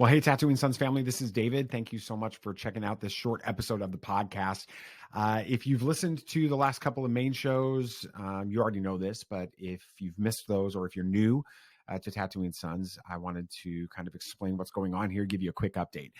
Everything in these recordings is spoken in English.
Well, hey, Tatooine Sons family, this is David. Thank you so much for checking out this short episode of the podcast. If you've listened to the last couple of main shows, you already know this, but if you've missed those or if you're new to Tatooine Sons, I wanted to kind of explain what's going on here, give you a quick update.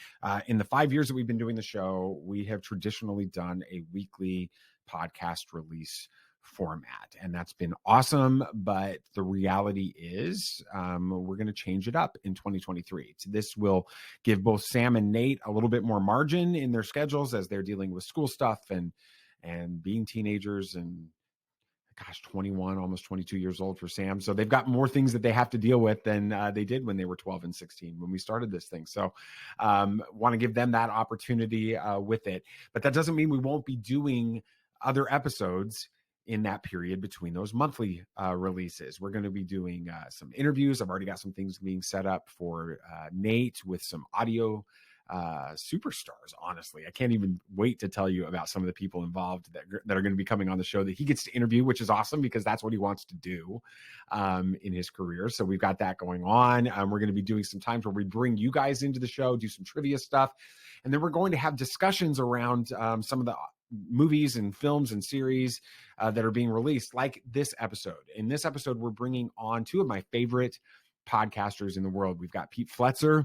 In the 5 years that we've been doing the show, we have traditionally done a weekly podcast release format, and that's been awesome. But the reality is we're going to change it up in 2023. So this will give both Sam and Nate a little bit more margin in their schedules as they're dealing with school stuff and being teenagers and 21, almost 22 years old for Sam. So they've got more things that they have to deal with than they did when they were 12 and 16 when we started this thing. So want to give them that opportunity with it. But that doesn't mean we won't be doing other episodes in that period between those monthly releases. We're going to be doing some interviews. I've already got some things being set up for Nate with some audio superstars. Honestly, I can't even wait to tell you about some of the people involved that are going to be coming on the show that he gets to interview, which is awesome because that's what he wants to do in his career. So we've got that going on. We're going to be doing some times where we bring you guys into the show, do some trivia stuff, and then we're going to have discussions around some of the movies and films and series that are being released, like this episode. In this episode, we're bringing on two of my favorite podcasters in the world. We've got Pete Fletzer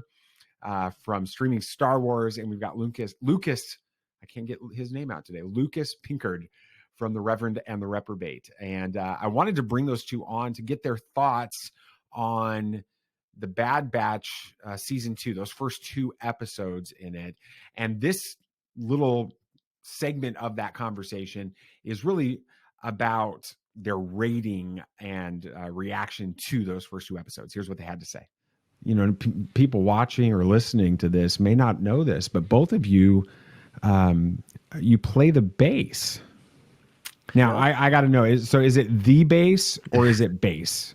from Streaming Star Wars, and we've got Lucas, I can't get his name out today, Lucas Pinckard from The Reverend and the Reprobate. And I wanted to bring those two on to get their thoughts on the Bad Batch season 2, those first 2 episodes in it. And this little segment of that conversation is really about their rating and reaction to those first 2 episodes. Here's what they had to say. You know, people watching or listening to this may not know this, but both of you, you play the bass. Now, I got to know, is it the bass or is it bass?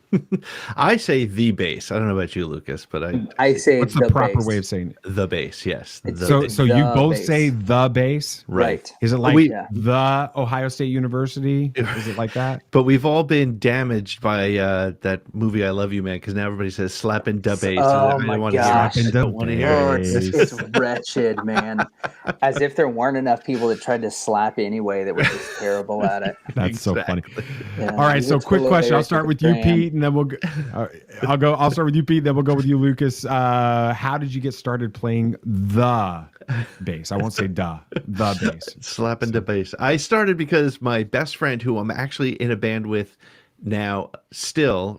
I say the bass. I don't know about you, Lucas, but I say what's the proper way of saying it? The bass, yes. So you both bass. say the bass? Right. Is it like the Ohio State University? Is it like that? But we've all been damaged by that movie I Love You, Man, because now everybody says slapping da bass. Oh my gosh. It's wretched, man. As if there weren't enough people that tried to slap anyway that were just terrible at it. That's so funny. Yeah, all right, so quick question. I'll start with you, Pete, and then we'll go. I'll start with you, Pete, then we'll go with you, Lucas. How did you get started playing the bass? I won't say the bass. Slapping the bass. I started because my best friend, who I'm actually in a band with now, still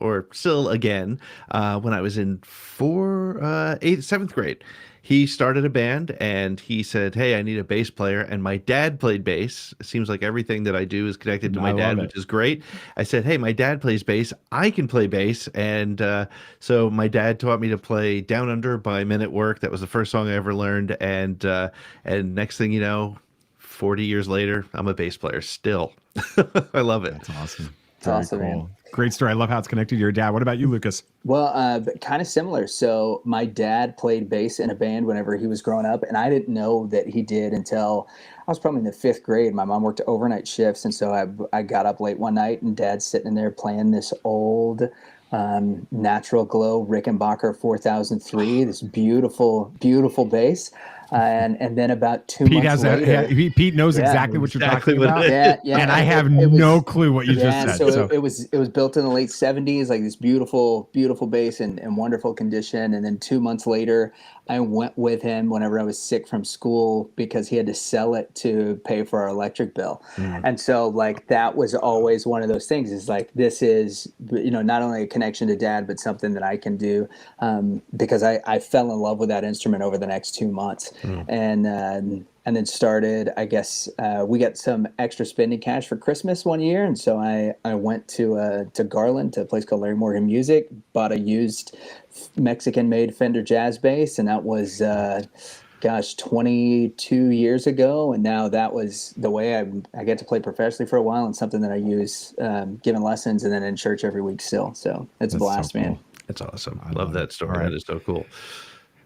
again, when I was in 7th grade. He started a band and he said, "Hey, I need a bass player." And my dad played bass. It seems like everything that I do is connected to my dad, which is great. I said, "Hey, my dad plays bass. I can play bass." And so my dad taught me to play Down Under by Men at Work. That was the first song I ever learned. And next thing you know, 40 years later, I'm a bass player still. I love it. That's awesome. It's awesome, cool. man. Great story. I love how it's connected to your dad. What about you, Lucas? Well, kind of similar. So my dad played bass in a band whenever he was growing up, and I didn't know that he did until I was probably in the 5th grade. My mom worked overnight shifts, and so I got up late one night, and Dad's sitting in there playing this old Natural Glow Rickenbacker 4003, this beautiful, beautiful bass. And then about 2 months later, Pete knows exactly what you're talking about. Yeah, and I have no clue what you just said. So it was built in the late 70s, like this beautiful, beautiful bass in wonderful condition. And then 2 months later, I went with him whenever I was sick from school because he had to sell it to pay for our electric bill. And so like that was always one of those things, is like, this is, not only a connection to Dad, but something that I can do because I fell in love with that instrument over the next 2 months. And then started, I guess, we got some extra spending cash for Christmas one year. And so I went to Garland, to a place called Larry Morgan Music, bought a used Mexican-made Fender jazz bass. And that was, 22 years ago. And now that was the way I get to play professionally for a while, and something that I use giving lessons and then in church every week still. So it's a blast, so cool, man. That's awesome. I love that story. Right. That is so cool.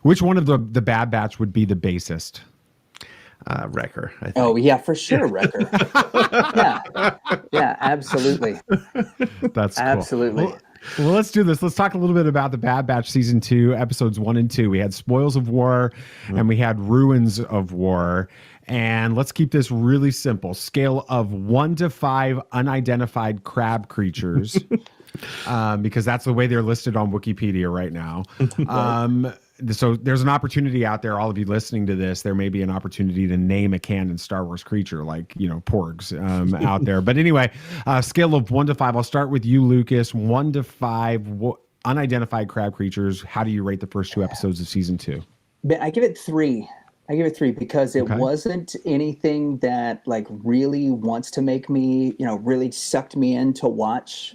Which one of the Bad Batch would be the bassist? Wrecker, I think. Oh yeah, for sure, Wrecker. yeah, absolutely. That's cool. Absolutely. Well, Well, let's do this. Let's talk a little bit about the Bad Batch season 2, episodes 1 and 2. We had Spoils of War and we had Ruins of War. And let's keep this really simple. Scale of 1 to 5 unidentified crab creatures, because that's the way they're listed on Wikipedia right now. So there's an opportunity out there, all of you listening to this, there may be an opportunity to name a canon Star Wars creature like, porgs out there. But anyway, scale of 1 to 5. I'll start with you, Lucas. 1 to 5 unidentified crab creatures. How do you rate the first 2 episodes of season 2? I give it 3. Because it wasn't anything that like really wants to make me, really sucked me in to watch,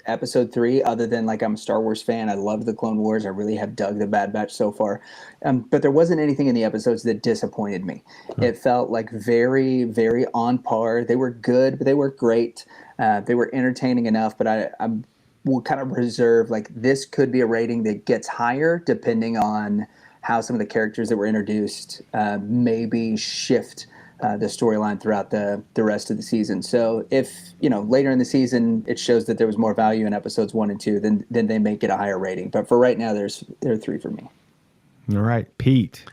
episode 3, other than like I'm a Star Wars fan. I love the Clone Wars. I really have dug the Bad Batch so far. But there wasn't anything in the episodes that disappointed me. It felt like very, very on par. They were good, but they weren't great. They were entertaining enough, but I will kind of reserve, like, this could be a rating that gets higher depending on how some of the characters that were introduced maybe shift the storyline throughout the rest of the season. So if, later in the season it shows that there was more value in episodes 1 and 2, then they may get a higher rating. But for right now, there are 3 for me. All right, Pete,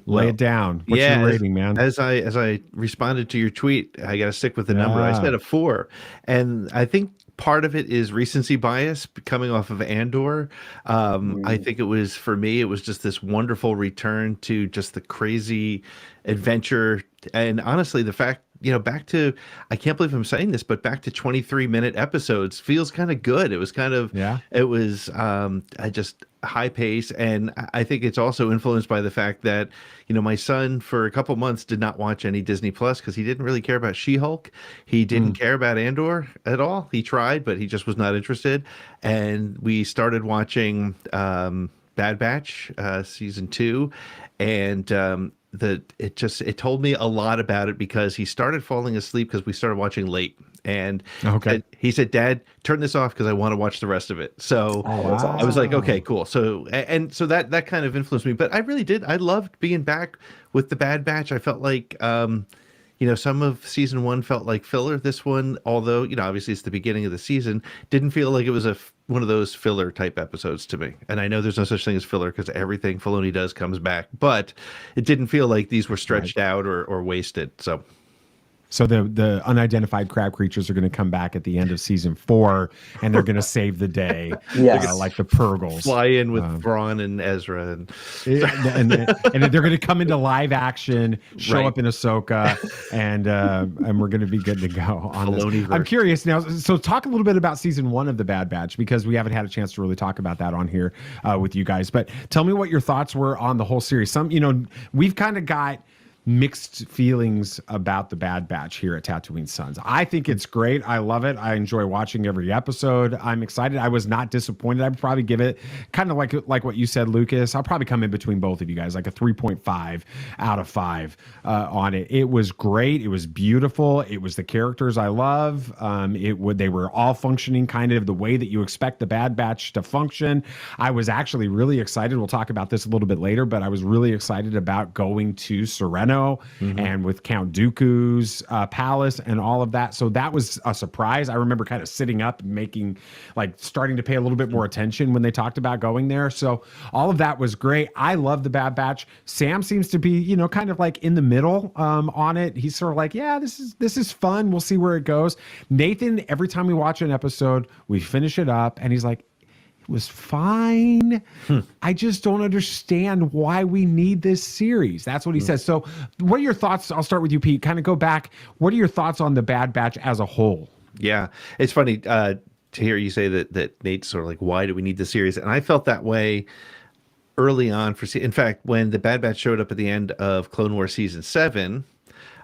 lay it down. What's your rating, man? As I responded to your tweet, I got to stick with the number. I said a 4, and I think part of it is recency bias coming off of Andor. I think it was, for me, it was just this wonderful return to just the crazy adventure. And honestly, the fact, back to, I can't believe I'm saying this, but back to 23-minute episodes feels kind of good. It was kind of, it was just high pace. And I think it's also influenced by the fact that, my son for a couple months did not watch any Disney Plus because he didn't really care about She-Hulk. He didn't care about Andor at all. He tried, but he just was not interested. And we started watching Bad Batch season 2, and it told me a lot about it because he started falling asleep because we started watching late. And he said, "Dad, turn this off because I want to watch the rest of it." So I was like, "Okay, cool." So so that kind of influenced me. But I really did. I loved being back with the Bad Batch. I felt like, some of season 1 felt like filler. This one, although obviously it's the beginning of the season, didn't feel like it was one of those filler type episodes to me. And I know there's no such thing as filler because everything Filoni does comes back, but it didn't feel like these were stretched out or wasted. So the unidentified crab creatures are going to come back at the end of season 4, and they're going to save the day, like the Purgles. Fly in with Thrawn and Ezra, and they're going to come into live action, show up in Ahsoka, and we're going to be good to go on this. I'm curious now. So talk a little bit about season 1 of the Bad Batch, because we haven't had a chance to really talk about that on here with you guys. But tell me what your thoughts were on the whole series. We've kind of got mixed feelings about the Bad Batch here at Tatooine Sons. I think it's great. I love it. I enjoy watching every episode. I'm excited. I was not disappointed. I'd probably give it kind of like what you said, Lucas. I'll probably come in between both of you guys, like a 3.5 out of 5 on it. It was great. It was beautiful. It was the characters I love. They were all functioning kind of the way that you expect the Bad Batch to function. I was actually really excited. We'll talk about this a little bit later, but I was really excited about going to Sereno and with Count Dooku's palace and all of that. So that was a surprise. I remember kind of sitting up and starting to pay a little bit more attention when they talked about going there. So all of that was great. I love the Bad Batch. Sam seems to be, kind of like in the middle on it. He's sort of like, yeah, this is fun. We'll see where it goes. Nathan, every time we watch an episode, we finish it up and he's like, was fine. I just don't understand why we need this series. That's what he says. So what are your thoughts? I'll start with you, Pete. Kind of go back. What are your thoughts on the Bad Batch as a whole? Yeah, it's funny to hear you say that Nate's sort of like, why do we need this series? And I felt that way early on. In fact, when the Bad Batch showed up at the end of Clone Wars season 7,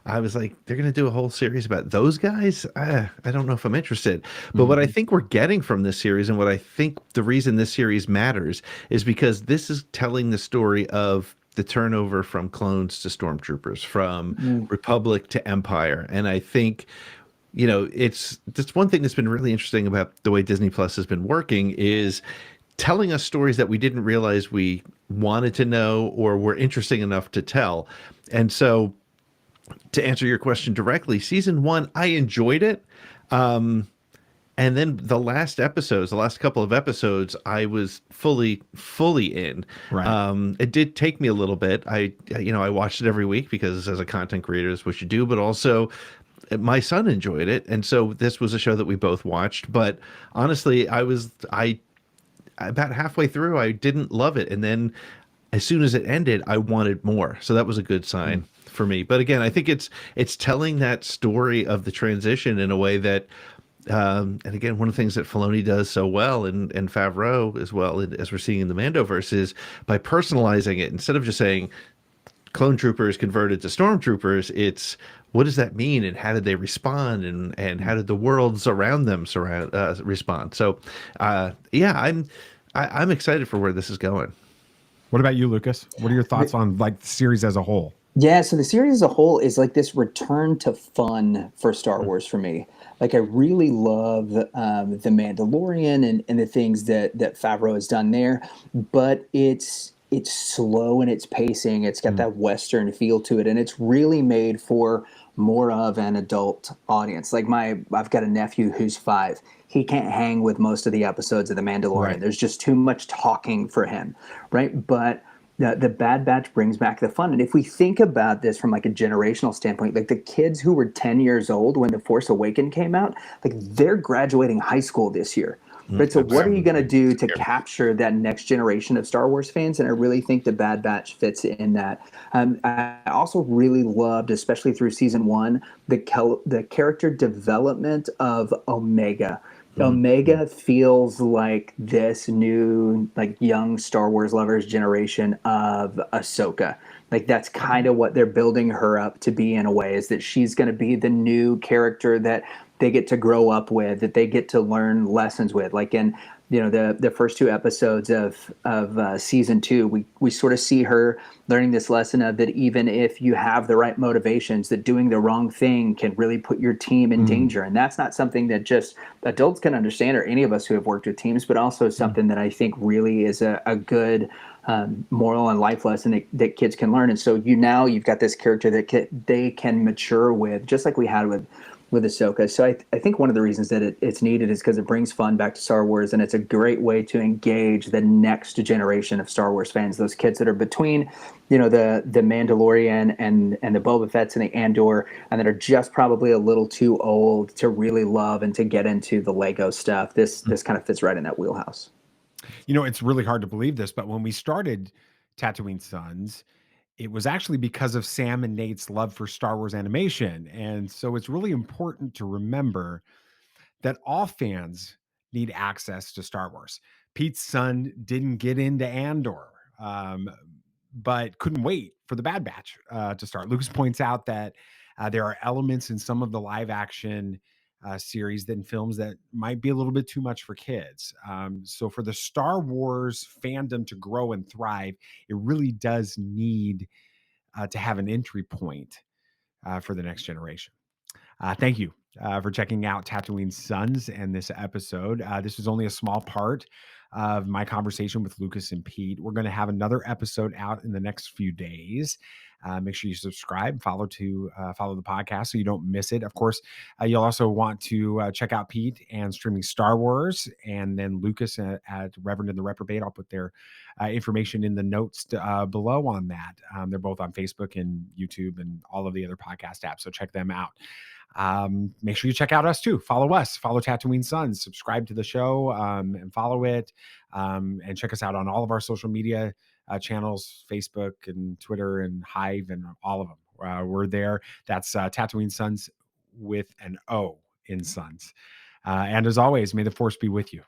I was like, they're going to do a whole series about those guys? I don't know if I'm interested. But what I think we're getting from this series, and what I think the reason this series matters, is because this is telling the story of the turnover from clones to stormtroopers, from Republic to Empire. And I think, it's one thing that's been really interesting about the way Disney Plus has been working is telling us stories that we didn't realize we wanted to know or were interesting enough to tell. And so, to answer your question directly, season 1, I enjoyed it. And then the last couple of episodes, I was fully in. Right. It did take me a little bit. I watched it every week because as a content creator, is what you do. But also, my son enjoyed it, and so this was a show that we both watched. But honestly, I about halfway through, I didn't love it, and then as soon as it ended, I wanted more. So that was a good sign for me. But again, I think it's telling that story of the transition in a way that. And again, one of the things that Filoni does so well, and Favreau as well, as we're seeing in the Mandoverse, is by personalizing it. Instead of just saying clone troopers converted to stormtroopers, it's what does that mean, and how did they respond, and how did the worlds around them respond? So, I'm excited for where this is going. What about you, Lucas? What are your thoughts on like the series as a whole? Yeah, so the series as a whole is like this return to fun for Star Wars for me. Like I really love the Mandalorian and the things that Favreau has done there, but it's slow in its pacing. It's got that Western feel to it, and it's really made for more of an adult audience. Like I've got a nephew who's 5. He can't hang with most of the episodes of The Mandalorian. Right. There's just too much talking for him, right? But the Bad Batch brings back the fun. And if we think about this from like a generational standpoint, like the kids who were 10 years old when The Force Awakens came out, like they're graduating high school this year. Right. So what are you going to do to capture that next generation of Star Wars fans? And I really think the Bad Batch fits in that. I also really loved, especially through season 1, the character development of Omega. Omega feels like this new, like young Star Wars lovers generation of Ahsoka. Like that's kind of what they're building her up to be in a way, is that she's going to be the new character that they get to grow up with, that they get to learn lessons with. Like in the first 2 episodes of season 2, we sort of see her learning this lesson of that even if you have the right motivations, that doing the wrong thing can really put your team in danger. And that's not something that just adults can understand, or any of us who have worked with teams, but also something that I think really is a good moral and life lesson that kids can learn. And so you've got this character that they can mature with, just like we had with Ahsoka. So I think one of the reasons that it's needed is because it brings fun back to Star Wars, and it's a great way to engage the next generation of Star Wars fans, those kids that are between, the Mandalorian and the Boba Fett's and the Andor, and that are just probably a little too old to really love and to get into the Lego stuff. This kind of fits right in that wheelhouse. It's really hard to believe this, but when we started Tatooine Sons, it was actually because of Sam and Nate's love for Star Wars animation. And so it's really important to remember that all fans need access to Star Wars. Pete's son didn't get into Andor, but couldn't wait for the Bad Batch to start. Lucas points out that there are elements in some of the live action series and films that might be a little bit too much for kids. So for the Star Wars fandom to grow and thrive, it really does need to have an entry point for the next generation. Thank you for checking out Tatooine Sons and this episode. This is only a small part of my conversation with Lucas and Pete. We're going to have another episode out in the next few days. Make sure you subscribe, follow the podcast so you don't miss it. Of course, you'll also want to check out Pete and Streaming Star Wars, and then Lucas at Reverend and the Reprobate. I'll put their information in the notes below on that. They're both on Facebook and YouTube and all of the other podcast apps, so check them out. Make sure you check out us too. Follow Tatooine Sons, subscribe to the show, and follow it, and check us out on all of our social media channels, Facebook and Twitter and Hive and all of them. We're there. That's Tatooine Sons with an O in Sons. And as always, may the Force be with you.